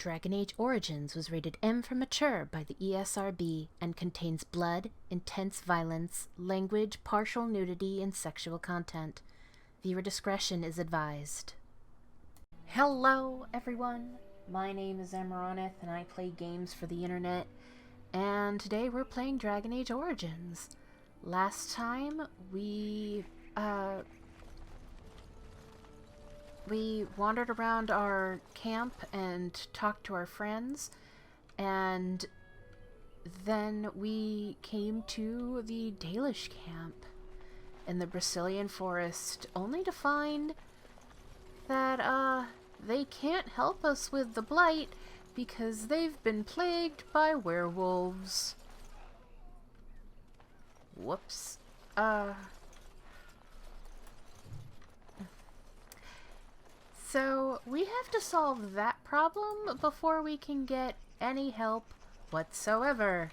Dragon Age Origins was rated M for mature by the ESRB and contains blood, intense violence, language, partial nudity, and sexual content. Viewer discretion is advised. Hello, everyone. My name is Amaronith, and I play games for the internet. And today we're playing Dragon Age Origins. Last time we wandered around our camp and talked to our friends, and then we came to the Dalish Camp in the Brecilian Forest, only to find that they can't help us with the blight because they've been plagued by werewolves. Whoops. So we have to solve that problem before we can get any help whatsoever.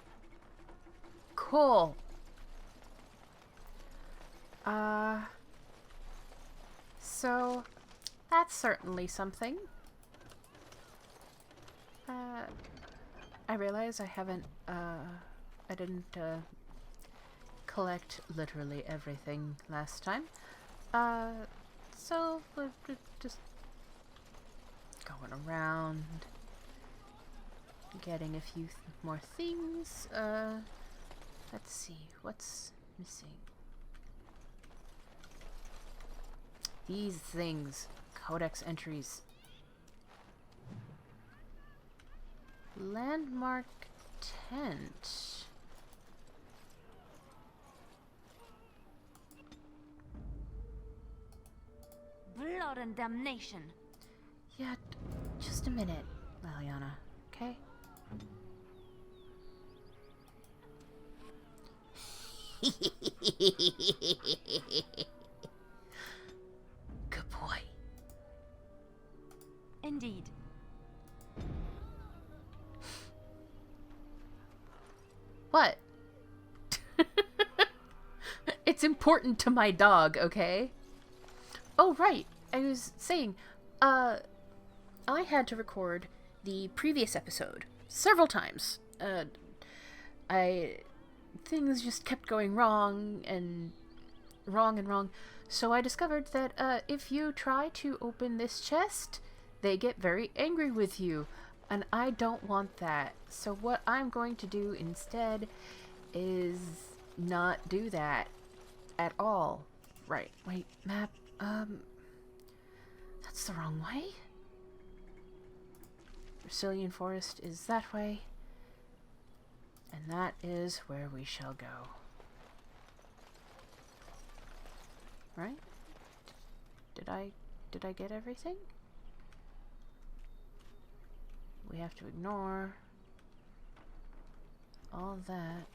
Cool. So that's certainly something. I realize I haven't, I didn't, collect literally everything last time. So we're just going around, getting a few more things. Let's see, what's missing? These things, codex entries. Landmark tent. Blood and damnation. Yeah, just a minute, Liliana, okay? Good boy. Indeed. What? It's important to my dog, okay? Oh, right. I was saying, I had to record the previous episode several times. Things just kept going wrong and wrong. So I discovered that, if you try to open this chest, they get very angry with you. And I don't want that. So what I'm going to do instead is not do that at all. Right. Wait, map. That's the wrong way. Brecilian Forest is that way. And that is where we shall go. Right? Did I get everything? We have to ignore all that.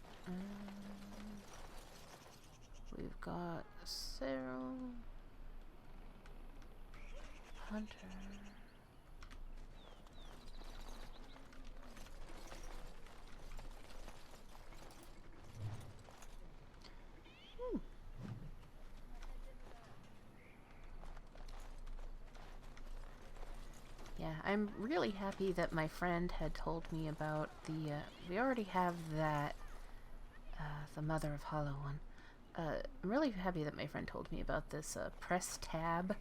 We've got Cyril, Hunter. Yeah, I'm really happy that my friend had told me about the, we already have that, the Mother of Hollow one. I'm really happy that my friend told me about this, press tab,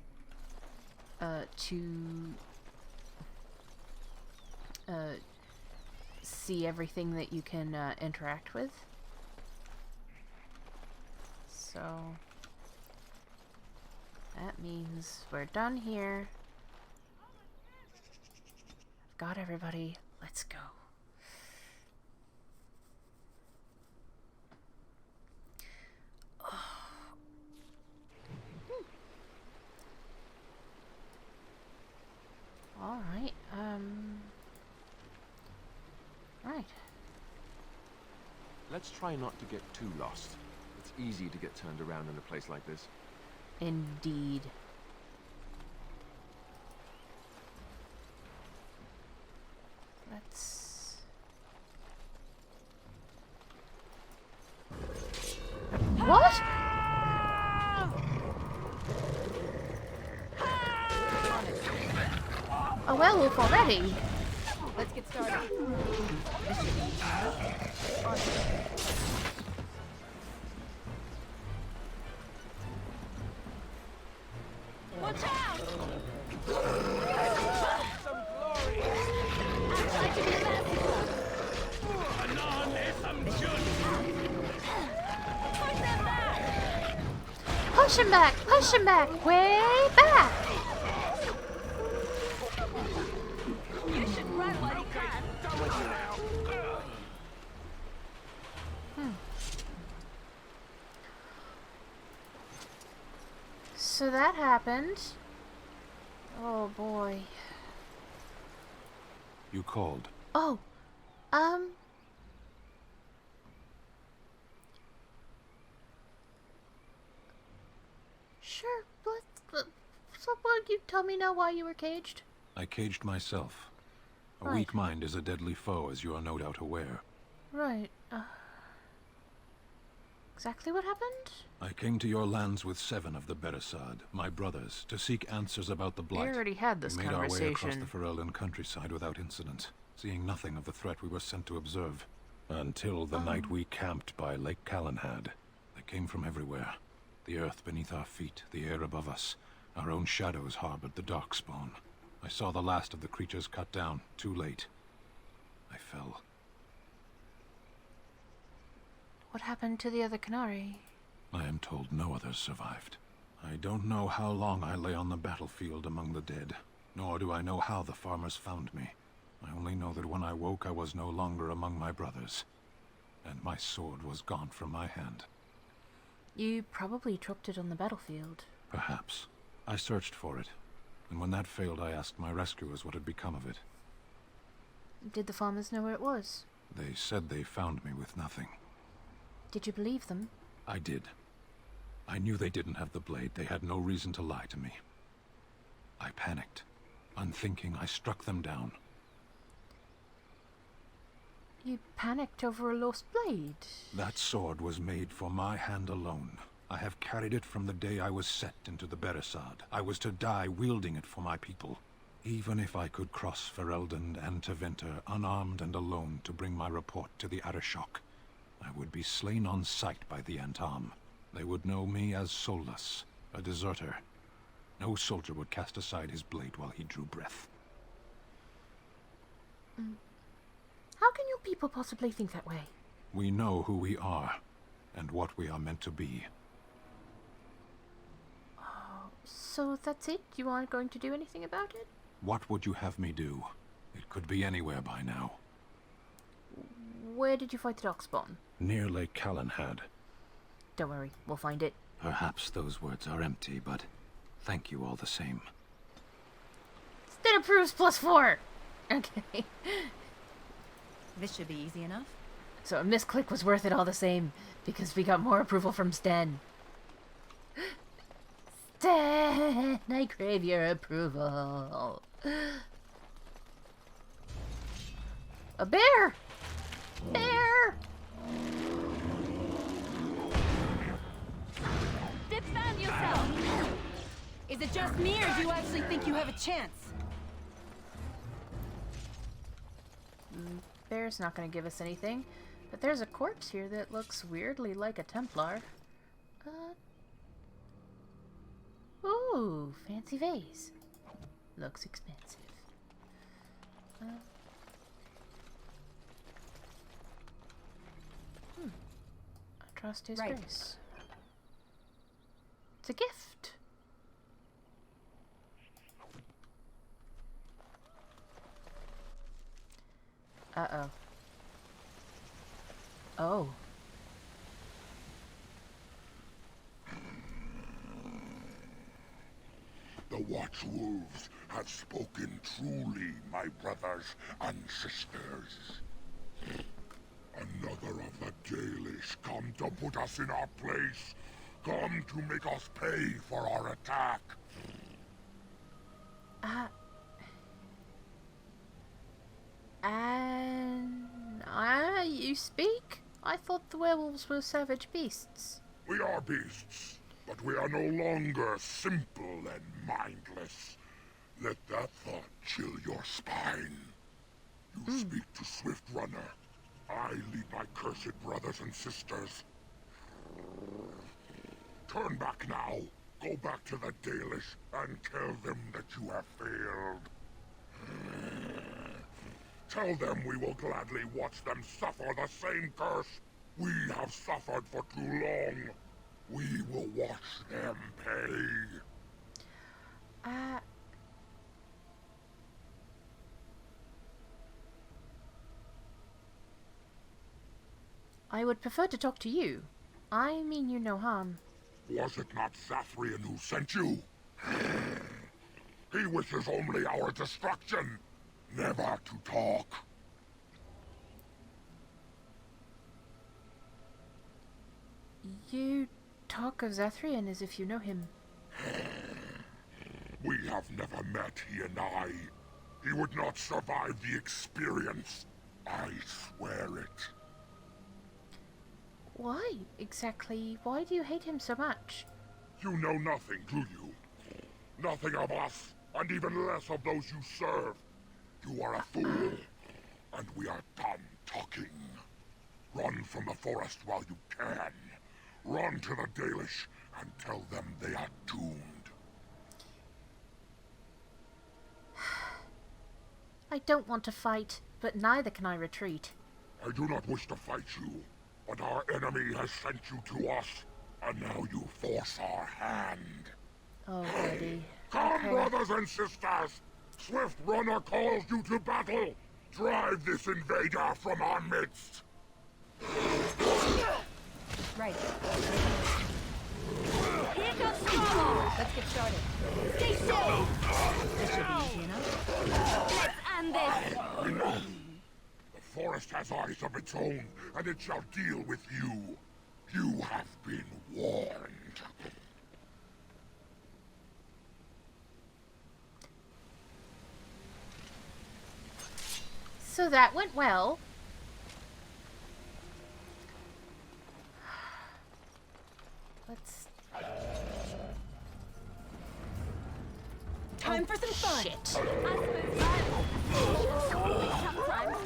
to, see everything that you can, interact with. So, that means we're done here. Got everybody. Let's go. Oh. All right. Right. Let's try not to get too lost. It's easy to get turned around in a place like this. Indeed. Let's... What? A werewolf already? Let's get started. Watch out! Some glory! I'd like to be merciful. Anon is some judge! Push them back! Push him back! Push him back! Way back! You should run while you can. Done with you now! So that happened. Oh boy. You called. Oh, sure. So will you tell me now why you were caged? I caged myself. A Right. weak mind is a deadly foe, as you are no doubt aware. Right. Exactly what happened? I came to your lands with 7 of the Beresad, my brothers, to seek answers about the Blight. We already had this We made our way across conversation. the Ferelden countryside without incident, seeing nothing of the threat we were sent to observe. Until the night we camped by Lake Calenhad. They came from everywhere. The earth beneath our feet, the air above us. Our own shadows harbored the darkspawn. I saw the last of the creatures cut down, too late. I fell. What happened to the other Canary? I am told no others survived. I don't know how long I lay on the battlefield among the dead, nor do I know how the farmers found me. I only know that when I woke I was no longer among my brothers, and my sword was gone from my hand. You probably dropped it on the battlefield. Perhaps. I searched for it, and when that failed I asked my rescuers what had become of it. Did the farmers know where it was? They said they found me with nothing. Did you believe them? I did. I knew they didn't have the blade. They had no reason to lie to me. I panicked. Unthinking, I struck them down. You panicked over a lost blade. That sword was made for my hand alone. I have carried it from the day I was set into the Beresad. I was to die wielding it for my people. Even if I could cross Ferelden and Tevinter unarmed and alone to bring my report to the Arishok, I would be slain on sight by the Antam. They would know me as soulless, a deserter. No soldier would cast aside his blade while he drew breath. How can your people possibly think that way? We know who we are, and what we are meant to be. So that's it? You aren't going to do anything about it? What would you have me do? It could be anywhere by now. Where did you fight the Darkspawn? Near Lake Calenhad. Don't worry, we'll find it. Perhaps those words are empty, but thank you all the same. That approves +4! Okay. This should be easy enough. So a misclick was worth it all the same, because we got more approval from Sten. Sten, I crave your approval. A bear! Bear! Defend yourself! Is it just me, or do you actually think you have a chance? Bear's not going to give us anything, but there's a corpse here that looks weirdly like a Templar. Ooh, fancy vase. Looks expensive. I trust his Right. grace. It's a gift. Uh-oh. Oh. The Watchwolves have spoken truly, my brothers and sisters. Another of the Dalish come to put us in our place. Come to make us pay for our attack. You speak? I thought the werewolves were savage beasts. We are beasts, but we are no longer simple and mindless. Let that thought chill your spine. You speak to Swift Runner. I lead my cursed brothers and sisters. Turn back now. Go back to the Dalish and tell them that you have failed. Tell them we will gladly watch them suffer the same curse we have suffered for too long. We will watch them pay. I would prefer to talk to you. I mean you no harm. Was it not Zathrian who sent you? He wishes only our destruction, never to talk. You talk of Zathrian as if you know him. We have never met, he and I. He would not survive the experience. I swear it. Why, exactly? Why do you hate him so much? You know nothing, do you? Nothing of us, and even less of those you serve. You are a fool, and we are done talking. Run from the forest while you can. Run to the Dalish and tell them they are doomed. I don't want to fight, but neither can I retreat. I do not wish to fight you, but our enemy has sent you to us, and now you force our hand. Oh, goody. Come, Okay. brothers and sisters! Swift Runner calls you to battle! Drive this invader from our midst! Right. Here comes trouble! Let's get started. Stay still! This should be easy enough. Let's end this! The forest has eyes of its own, and it shall deal with you. You have been warned. So that went well. Let's... Time for some fun! Shit. I suppose sometimes.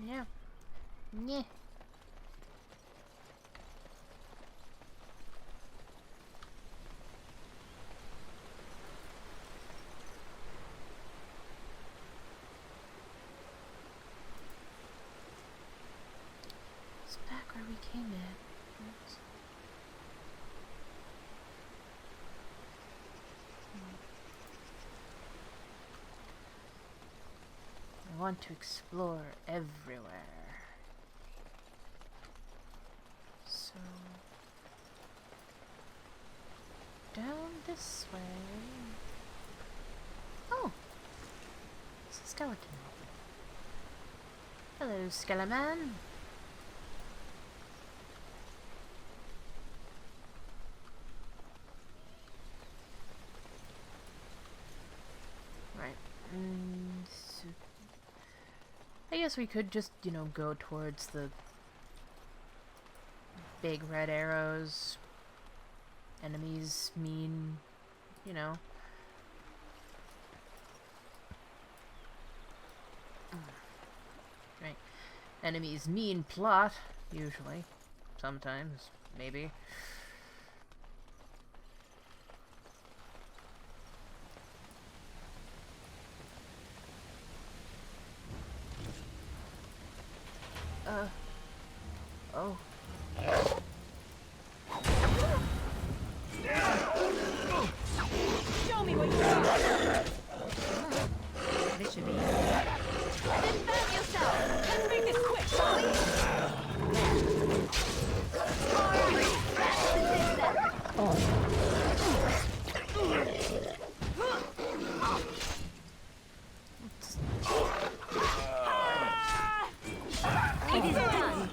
Yeah. Yeah. It's back where we came in. Oops. I want to explore everywhere. So down this way. Oh, it's a skeleton. Hello, Skeleman. Right. So I guess we could just, you know, go towards the big red arrows. Enemies mean, you know. Right. Enemies mean plot, usually. Sometimes, maybe. Oh. Show me what you got! This should be easy. Defend yourself! Let's make this quick, shall we? It is done!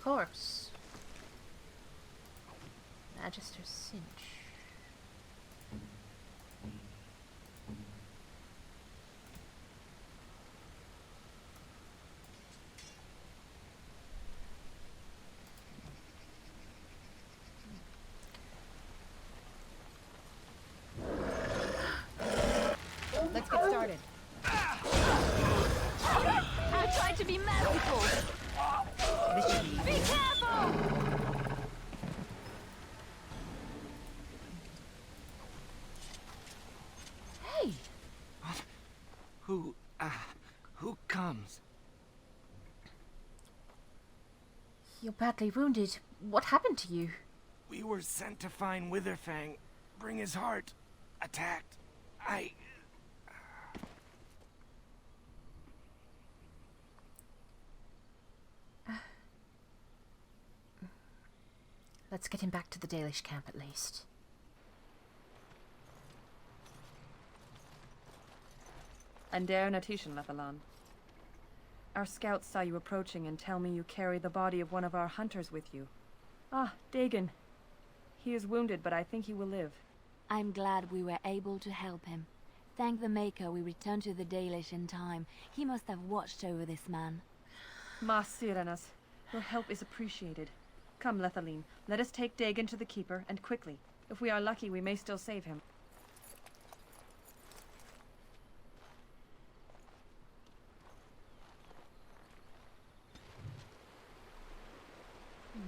course. Magister Cinch. Let's get started. I tried to be merciful. This should be easy. Be careful! Hey! Who comes? You're badly wounded. What happened to you? We were sent to find Witherfang. Bring his heart. Attacked. Let's get him back to the Dalish Camp at least. Ander Natishan Lethalan. Our scouts saw you approaching and tell me you carry the body of one of our hunters with you. Ah, Dagon. He is wounded, but I think he will live. I'm glad we were able to help him. Thank the Maker we returned to the Dalish in time. He must have watched over this man. Ma Sirenas, your help is appreciated. Come, Lethaline, let us take Dagon to the Keeper, and quickly. If we are lucky, we may still save him.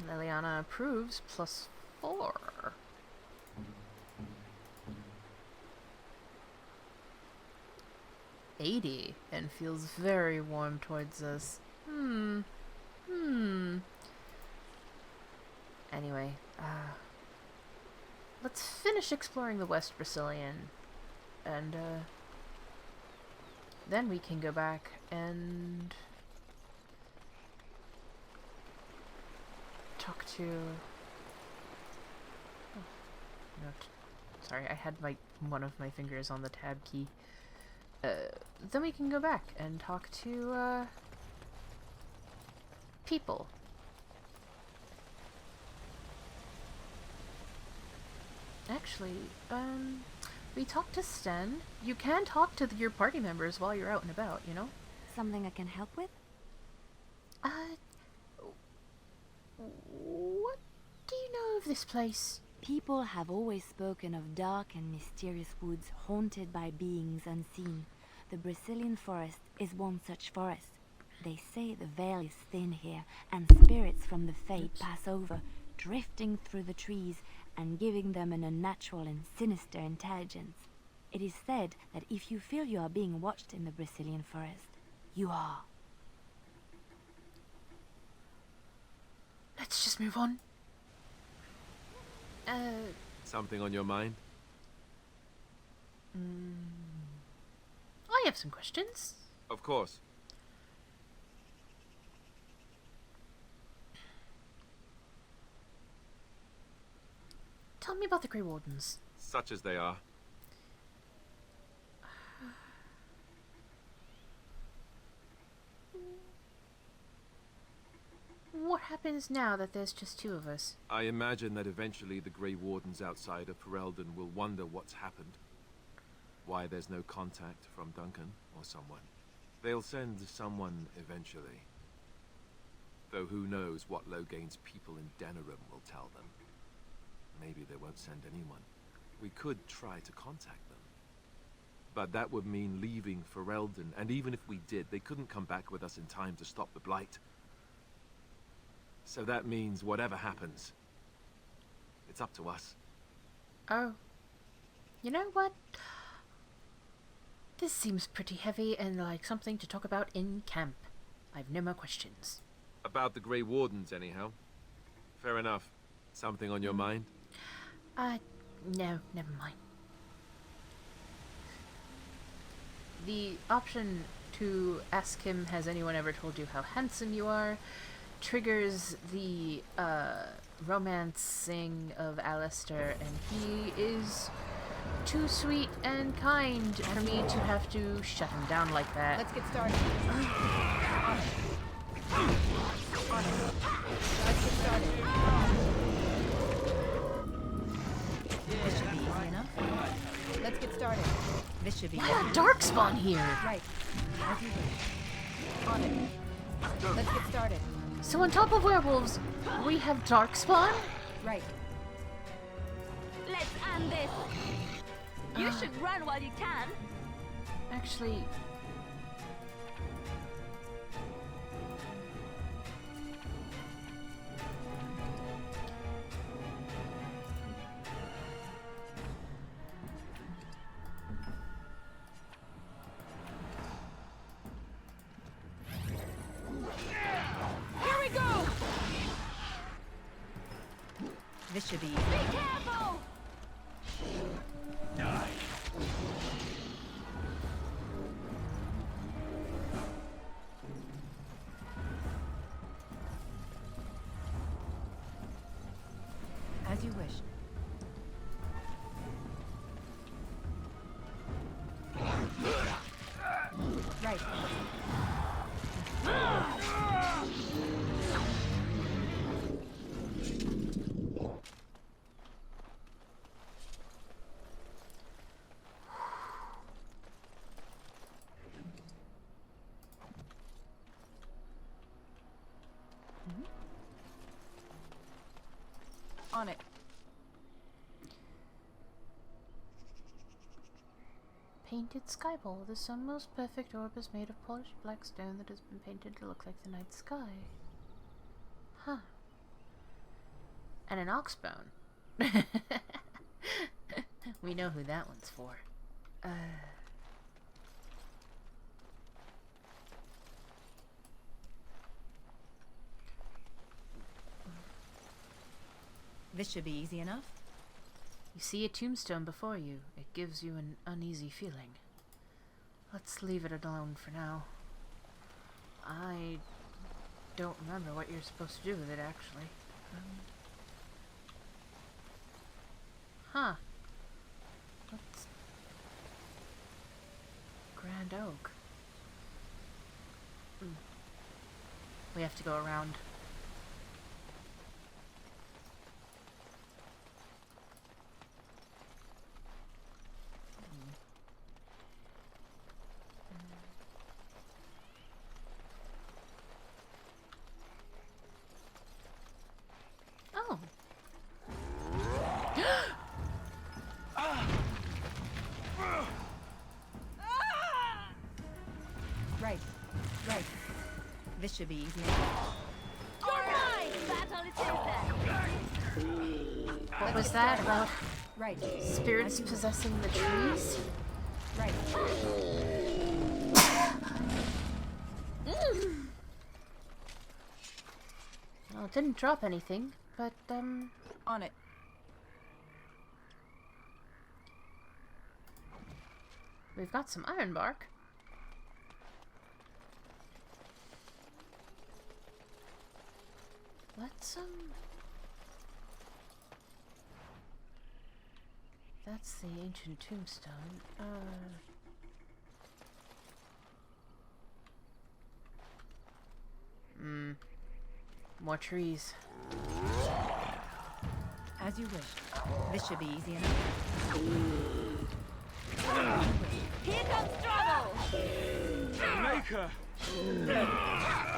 Liliana approves, +4. +80 and feels very warm towards us. Anyway, let's finish exploring the West Brecilian, and then we can go back and talk to... Oh, no, sorry, I had one of my fingers on the tab key. Then we can go back and talk to people. Actually, we talked to Sten. You can talk to your party members while you're out and about, you know? Something I can help with? What do you know of this place? People have always spoken of dark and mysterious woods haunted by beings unseen. The Brecilian Forest is one such forest. They say the veil is thin here, and spirits from the fade pass over, drifting through the trees and giving them an unnatural and sinister intelligence. It is said that if you feel you are being watched in the Brecilian Forest, you are. Let's just move on. Something on your mind? I have some questions. Of course. Tell me about the Grey Wardens. Such as they are. What happens now that there's just 2 of us? I imagine that eventually the Grey Wardens outside of Ferelden will wonder what's happened. Why there's no contact from Duncan or someone. They'll send someone eventually. Though who knows what Logain's people in Denerim will tell them. Maybe they won't send anyone. We could try to contact them. But that would mean leaving Ferelden, and even if we did, they couldn't come back with us in time to stop the Blight. So that means whatever happens, it's up to us. Oh. You know what? This seems pretty heavy and like something to talk about in camp. I've no more questions. About the Grey Wardens, anyhow. Fair enough. Something on your mind? No, never mind. The option to ask him, has anyone ever told you how handsome you are, triggers the romancing of Alistair, and he is too sweet and kind for me to have to shut him down like that. Let's get started. Let's get started. This should be easy enough. Let's get started. This should be Why easy. are darkspawn here? Right. As you wish. On it. Let's get started. So on top of werewolves, we have darkspawn? Right. Let's end this. You should run while you can. Actually... Here we go! This should be easy. Be careful! As you wish. Right. On it. Painted sky ball. The sun most perfect orb is made of polished black stone that has been painted to look like the night sky. Huh. And an oxbone. We know who that one's for. This should be easy enough. You see a tombstone before you. It gives you an uneasy feeling. Let's leave it alone for now. I don't remember what you're supposed to do with it, actually. Huh. What's... Grand Oak. We have to go around. Oh. Right. Right. This should be easy enough. All right, battle is What was that about Right. spirits possessing the trees? Right. Well, it didn't drop anything, but, On it. we've got some iron bark. Let's, that's the ancient tombstone. More trees. As you wish. This should be easy enough. Here comes trouble! Maker!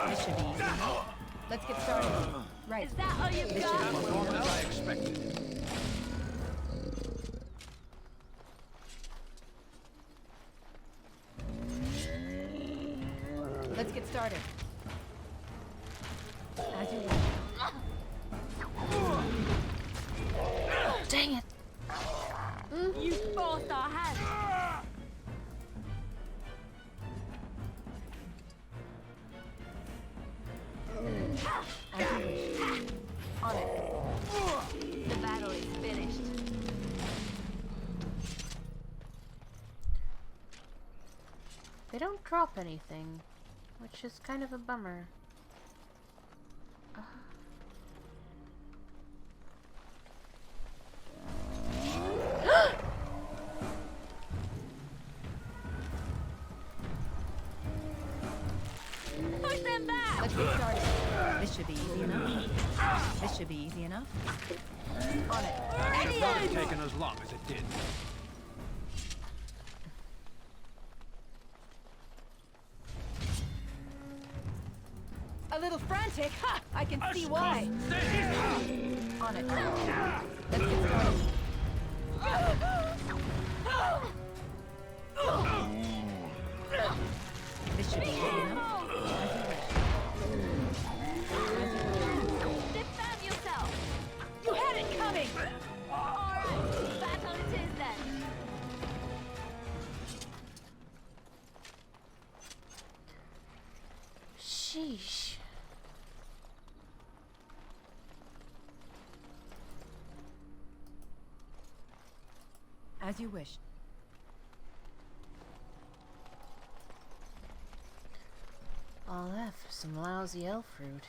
This should be easy enough. Let's get started. Right. Is that all you've This got? should be easy enough. As I expected. Let's get started. As you wish. Dang it! You forced our hand. As you wish. On it. The battle is finished. They don't drop anything, which is kind of a bummer. Push them back! Let's get started. This should be easy enough. should be easy enough. On it. Should not have taken as long as it did. A little frantic. Ha! I can see why. On it. Let's get started. This should be easy enough. Defend yourself! You had it coming! Alright, battle it is then. Sheesh. As you wish. All that for some lousy elf fruit.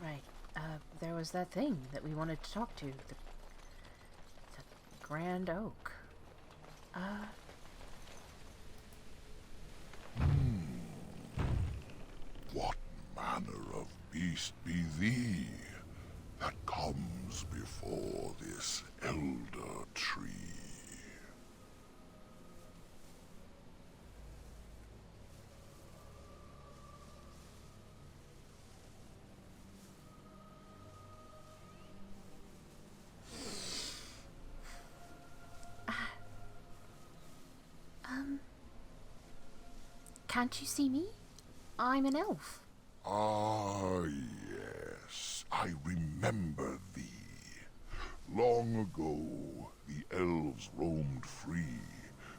Right. There was that thing that we wanted to talk to. The Grand Oak. What manner of beast be thee that comes before this elder tree? Can't you see me? I'm an elf. Ah, yes, I remember thee. Long ago, the elves roamed free,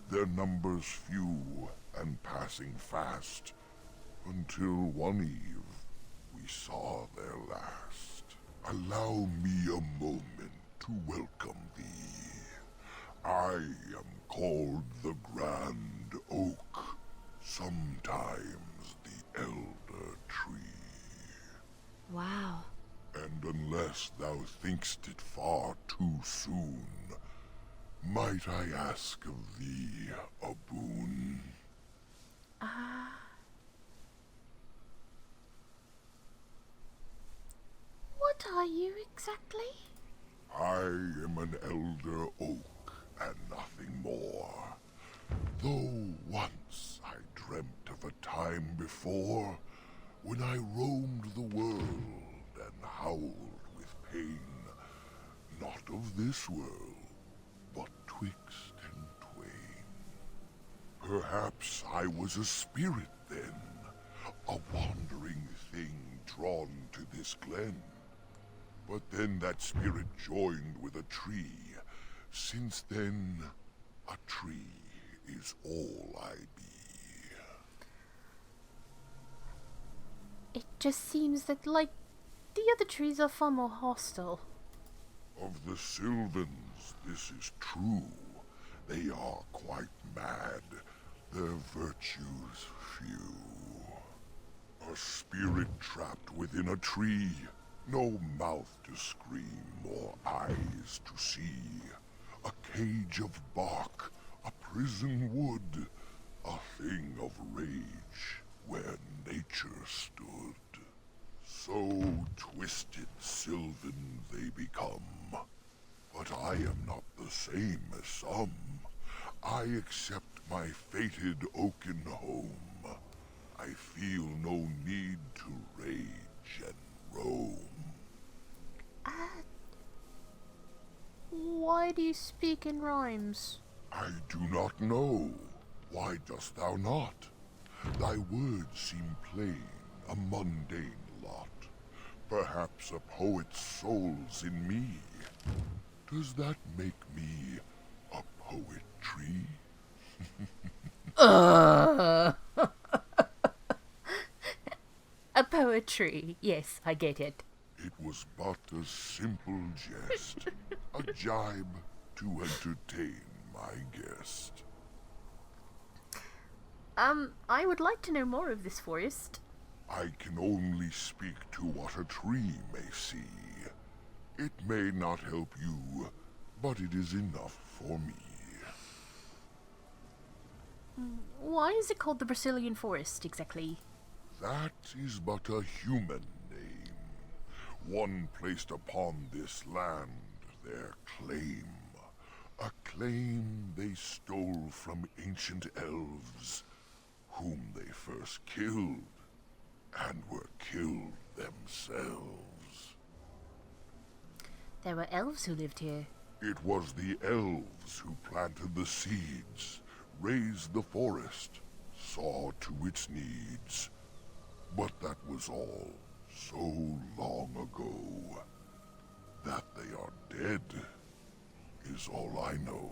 their numbers few and passing fast, until one eve we saw their last. Allow me a moment to welcome thee. I am called the Grand Oak, sometimes the Elder Tree. Wow. And unless thou think'st it far too soon, might I ask of thee a boon? What are you exactly? I am an Elder Oak and nothing more. Though once I dreamt of a time before when I roamed the world and howled with pain, not of this world, but twixt and twain. Perhaps I was a spirit then, a wandering thing drawn to this glen. But then that spirit joined with a tree. Since then, a tree is all I be. It just seems that, like, the other trees are far more hostile. Of the Sylvans, this is true. They are quite mad, their virtues few. A spirit trapped within a tree, no mouth to scream or eyes to see. A cage of bark, a prison wood, a thing of rage where nature stood. So twisted Sylvan they become. But I am not the same as some. I accept my fated oaken home. I feel no need to rage and roam. Why do you speak in rhymes? I do not know. Why dost thou not? Thy words seem plain, a mundane lot. Perhaps a poet's soul's in me. Does that make me a poetry? A poetry. Yes, I get it. It was but a simple jest, a jibe to entertain my guest. I would like to know more of this forest. I can only speak to what a tree may see. It may not help you, but it is enough for me. Why is it called the Brecilian Forest, exactly? That is but a human name, one placed upon this land, their claim. A claim they stole from ancient elves, whom they first killed, and were killed themselves. There were elves who lived here. It was the elves who planted the seeds, raised the forest, saw to its needs. But that was all so long ago. That they are dead is all I know.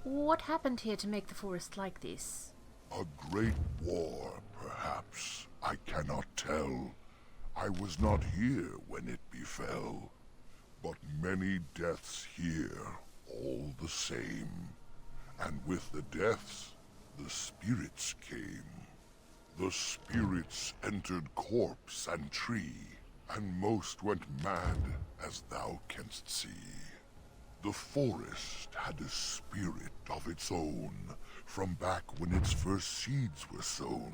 What happened here to make the forest like this? A great war, perhaps. I cannot tell. I was not here when it befell. But many deaths here, all the same. And with the deaths, the spirits came. The spirits entered corpse and tree, and most went mad, as thou canst see. The forest had a spirit of its own, from back when its first seeds were sown.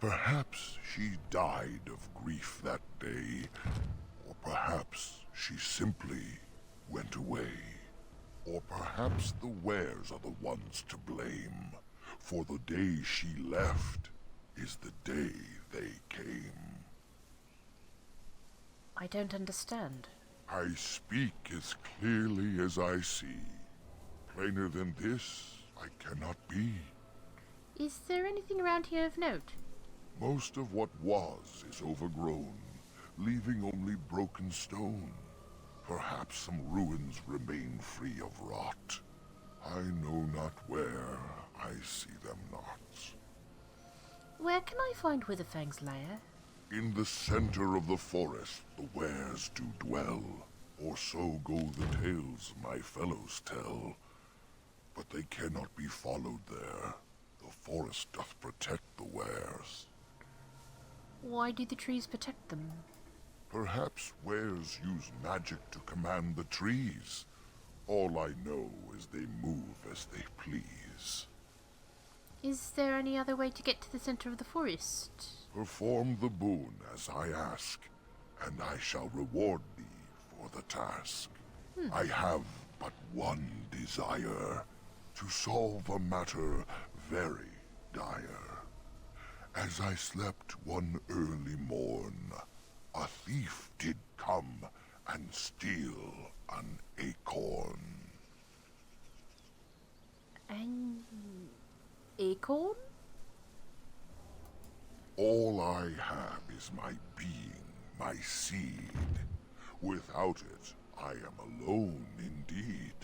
Perhaps she died of grief that day, or perhaps she simply went away. Or perhaps the wares are the ones to blame, for the day she left is the day they came. I don't understand. I speak as clearly as I see. Plainer than this, I cannot be. Is there anything around here of note? Most of what was is overgrown, leaving only broken stone. Perhaps some ruins remain free of rot. I know not where, I see them not. Where can I find Witherfang's lair? In the center of the forest the wares do dwell, or so go the tales my fellows tell. But they cannot be followed there. The forest doth protect the wares. Why do the trees protect them? Perhaps wares use magic to command the trees. All I know is they move as they please. Is there any other way to get to the center of the forest? Perform the boon as I ask, and I shall reward thee for the task. I have but one desire, to solve a matter very dire. As I slept one early morn, a thief did come and steal an acorn. An acorn? All I have is my being, my seed. Without it, I am alone indeed.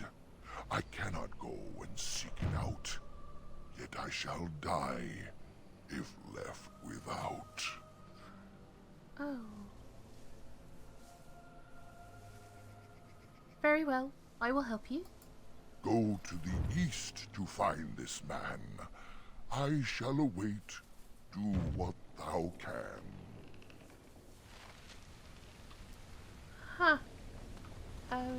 I cannot go and seek it out, yet I shall die if left without. Oh. Very well. I will help you. Go to the east to find this man. I shall await. Do what thou can. Huh. Oh.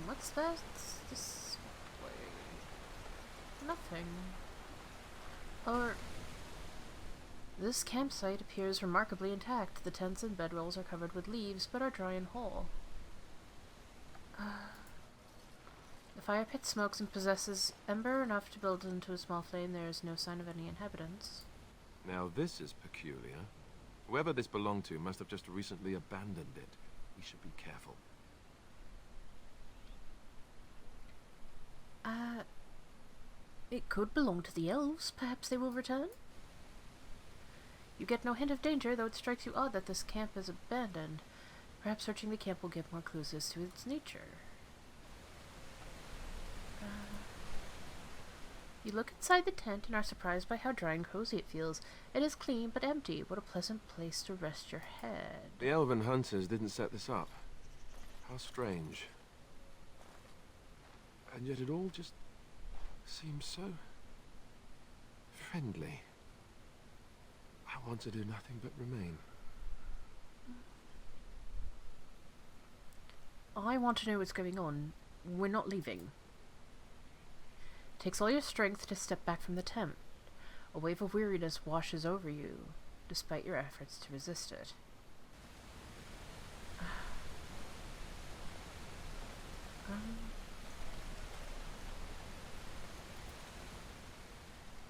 What's that? This way. Nothing. Or... This campsite appears remarkably intact. The tents and bedrolls are covered with leaves, but are dry and whole. The fire pit smokes and possesses ember enough to build into a small flame. There is no sign of any inhabitants. Now this is peculiar. Whoever this belonged to must have just recently abandoned it. We should be careful. It could belong to the elves. Perhaps they will return? You get no hint of danger, though it strikes you odd that this camp is abandoned. Perhaps searching the camp will give more clues as to its nature. You look inside the tent and are surprised by how dry and cozy it feels. It is clean but empty. What a pleasant place to rest your head. The elven hunters didn't set this up. How strange. And yet it all just seems so friendly. I want to do nothing but remain. I want to know what's going on. We're not leaving. It takes all your strength to step back from the tent. A wave of weariness washes over you, despite your efforts to resist it.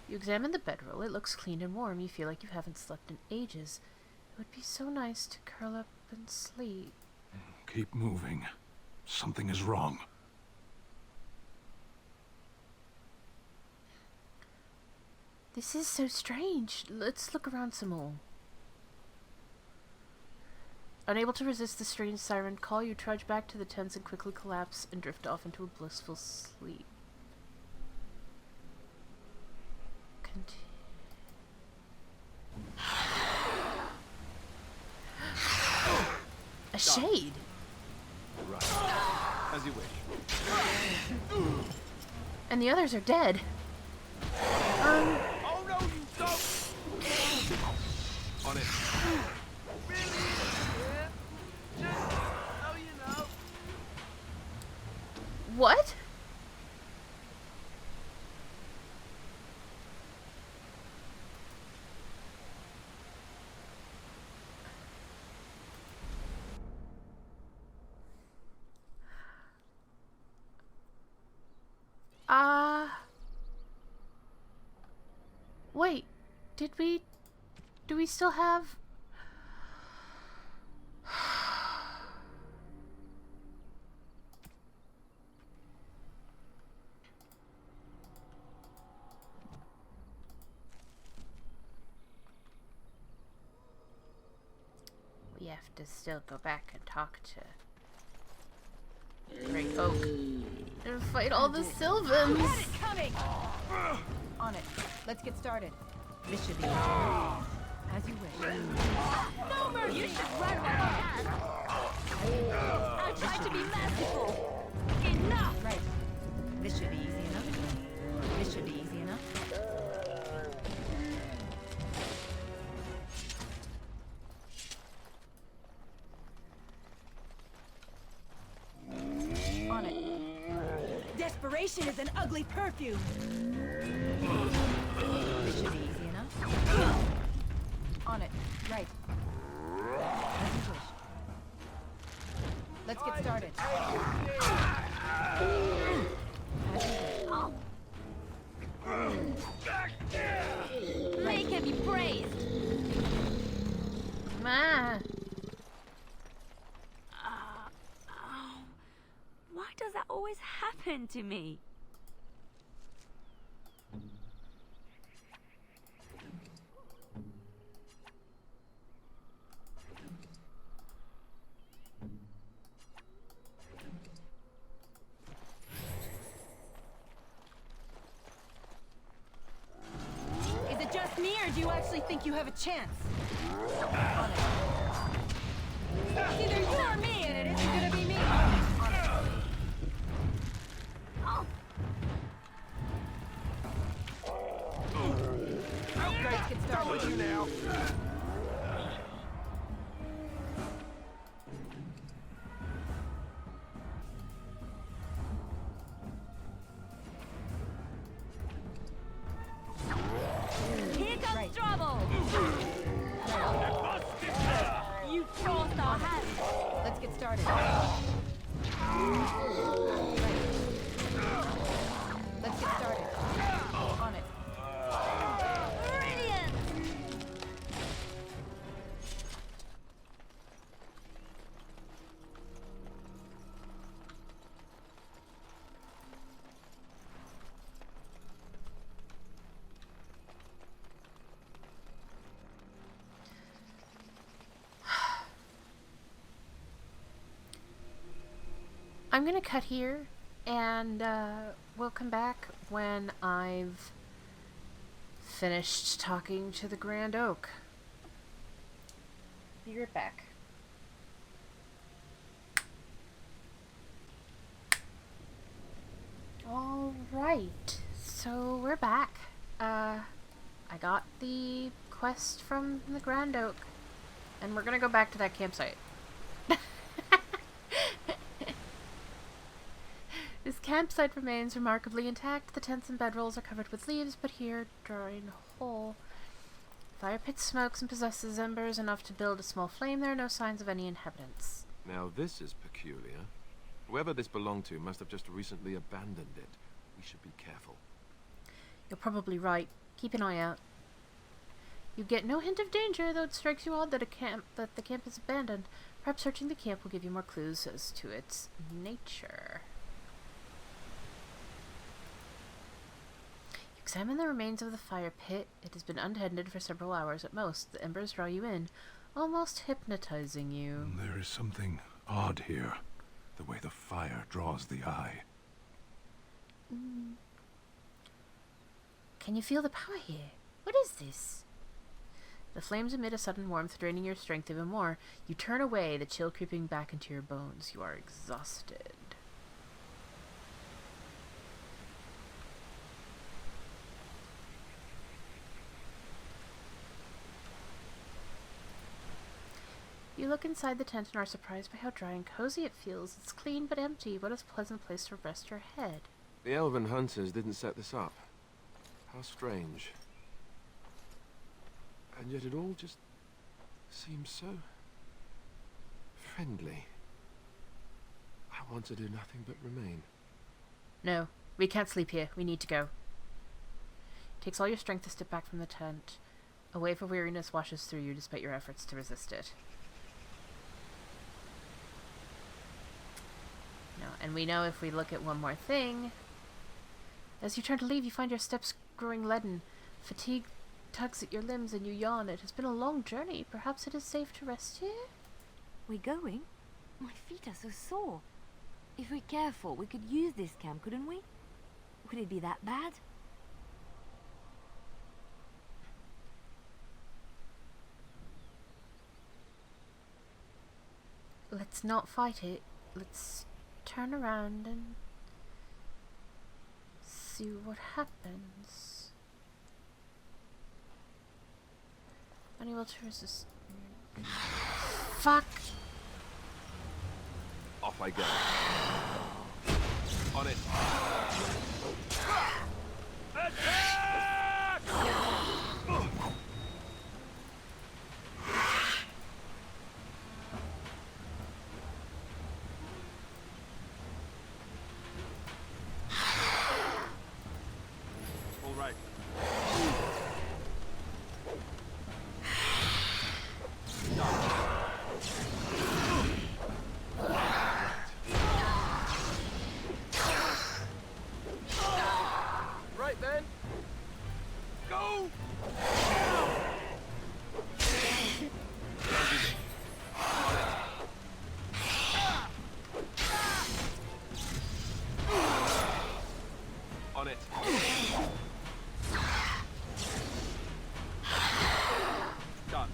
You examine the bedroll. It looks clean and warm. You feel like you haven't slept in ages. It would be so nice to curl up and sleep. Keep moving. Something is wrong. This is so strange. Let's look around some more. Unable to resist the strange siren call, you trudge back to the tents and quickly collapse and drift off into a blissful sleep. A shade! Right. As you wish. And the others are dead. Oh no, you don't! On it. Really? Yeah. Just so you know. What? Wait, do we still have... We have to still go back and talk to Great Oak and fight all the Sylvans. Got it coming! On it. Let's get started. This should be as you wish. No mercy! You should run when you can! I'll try to be merciful! Enough! Right. This should be easy enough. This should be easy enough. On it. Desperation is an ugly perfume! This should be easy enough. On it. Right. As you wish. Let's get started. Make him be praised. Ma. Why does that always happen to me? Is it just me, or do you actually think you have a chance? It's either you or me, and it isn't gonna be me. Let's get started. With you now. Here comes trouble! You crossed our hands! Let's get started. Let's get started. On it. Brilliant! I'm gonna cut here, and we'll come back when I've finished talking to the Grand Oak. Be right back. Alright, so we're back. I got the quest from the Grand Oak, and we're gonna go back to that campsite. This campsite remains remarkably intact. The tents and bedrolls are covered with leaves, but here, drawing hole. Fire pit smokes and possesses embers enough to build a small flame. There are no signs of any inhabitants. Now this is peculiar. Whoever this belonged to must have just recently abandoned it. We should be careful. You're probably right. Keep an eye out. You get no hint of danger, though it strikes you odd that the camp is abandoned. Perhaps searching the camp will give you more clues as to its nature. You examine the remains of the fire pit. It has been untended for several hours at most. The embers draw you in, almost hypnotizing you. There is something odd here. The way the fire draws the eye. Can you feel the power here? What is this? The flames emit a sudden warmth, draining your strength even more. You turn away, the chill creeping back into your bones. You are exhausted. You look inside the tent and are surprised by how dry and cozy it feels. It's clean but empty. What a pleasant place to rest your head. The elven hunters didn't set this up. How strange. And yet it all just seems so friendly. I want to do nothing but remain. No, we can't sleep here. We need to go. It takes all your strength to step back from the tent. A wave of weariness washes through you despite your efforts to resist it. No, and we know if we look at one more thing. As you turn to leave, you find your steps growing leaden. Fatigue tugs at your limbs and you yawn. It has been a long journey. Perhaps it is safe to rest here? We going? My feet are so sore. If we're careful, we could use this camp, couldn't we? Could it be that bad? Let's not fight it. Let's turn around and see what happens. Unable to resist. Fuck! Off I go. On it. Attack! All right. Right then. Go! On it. Done.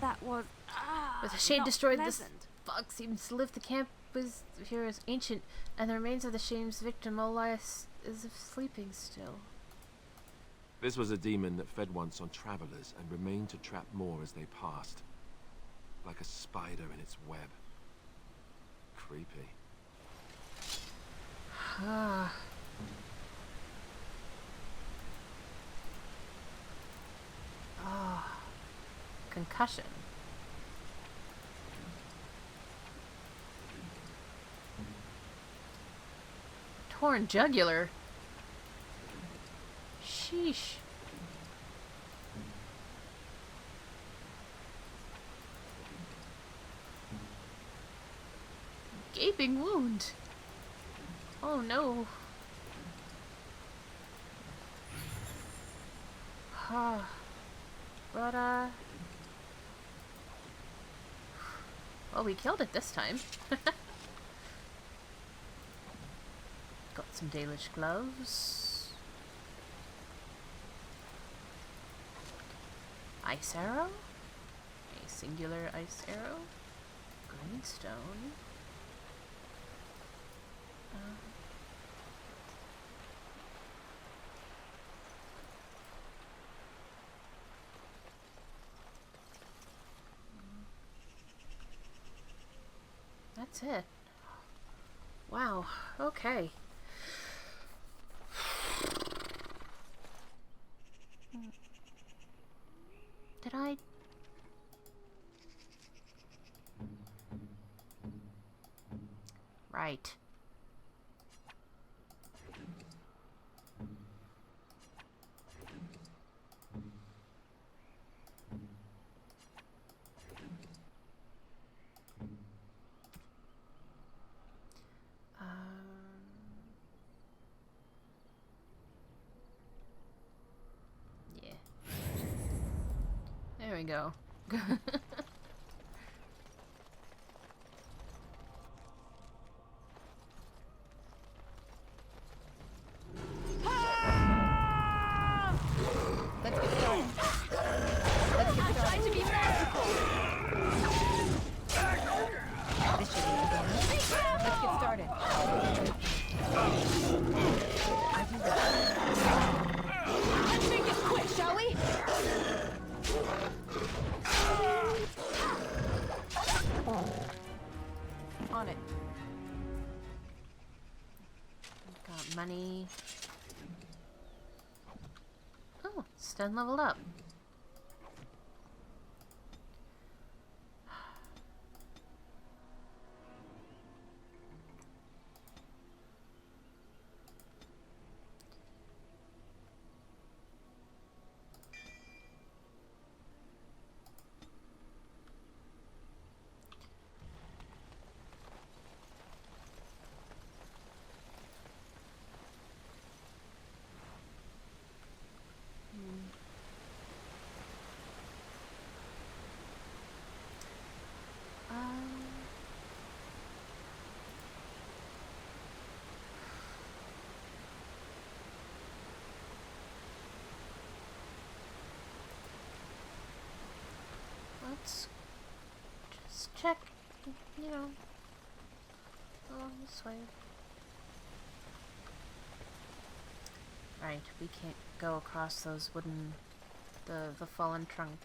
That was With the shade not destroyed, pleasant. this fog seems to live. The camp was here as ancient, and the remains of the shame's victim all lie as if sleeping still. This was a demon that fed once on travelers and remained to trap more as they passed. Like a spider in its web. Creepy. Ah. Ah. Concussion. Torn jugular. Sheesh. Gaping wound. Oh no. Ah. But well, we killed it this time. Got some Dalish gloves. Ice arrow. A singular ice arrow. Greenstone. That's it. Wow. Okay. Did I... Right. Yeah. There we go. Let's get started. Let's get started. To be merciful. This should be easy enough. Let's get started. As you wish. Let's make this quick, shall we? On it. Got money. Oh, Sten leveled up. Let's just check, you know, along this way. Right, we can't go across those wooden, the fallen trunk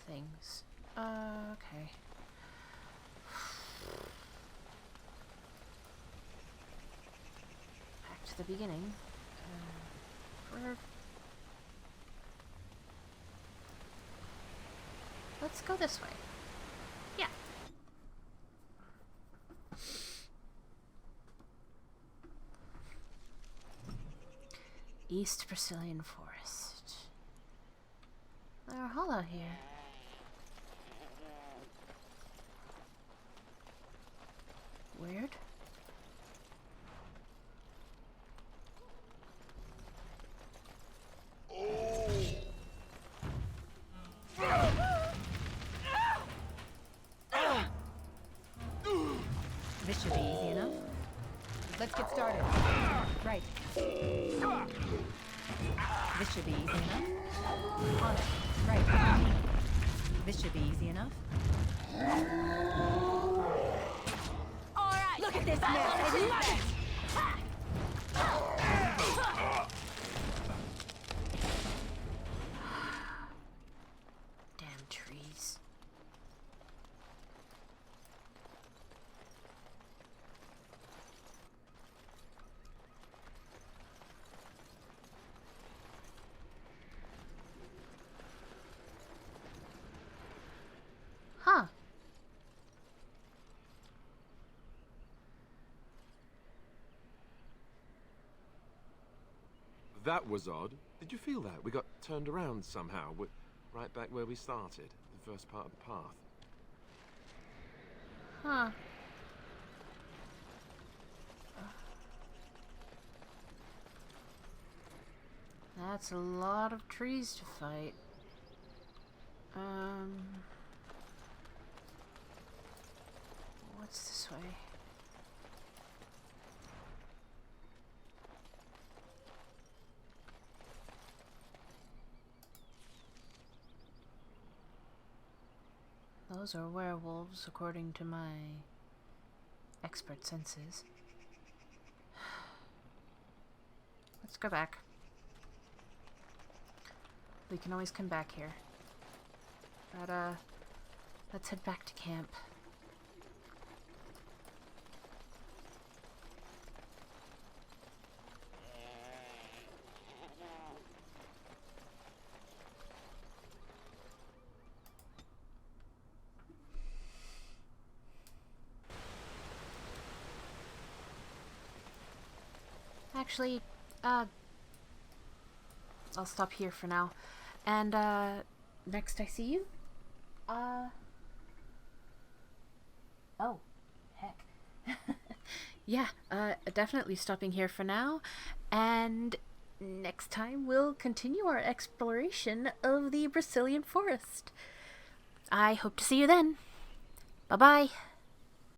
things. Okay. Back to the beginning. Let's go this way. Yeah. East Brecilian Forest. They're hollow here. Weird. This should be easy enough. Let's get started. Right. This should be easy enough. On it. Right. This should be easy enough. Alright! Look at this mess! I love it! Damn trees. Huh. That was odd. Did you feel that? We got turned around somehow. We're right back where we started, the first part of the path. Huh. That's a lot of trees to fight. What's this way? Those are werewolves, according to my expert senses. Let's go back. We can always come back here. But, let's head back to camp. actually, I'll stop here for now. And, next I see you, oh, heck. Yeah, definitely stopping here for now. And next time we'll continue our exploration of the Brecilian Forest. I hope to see you then. Bye-bye.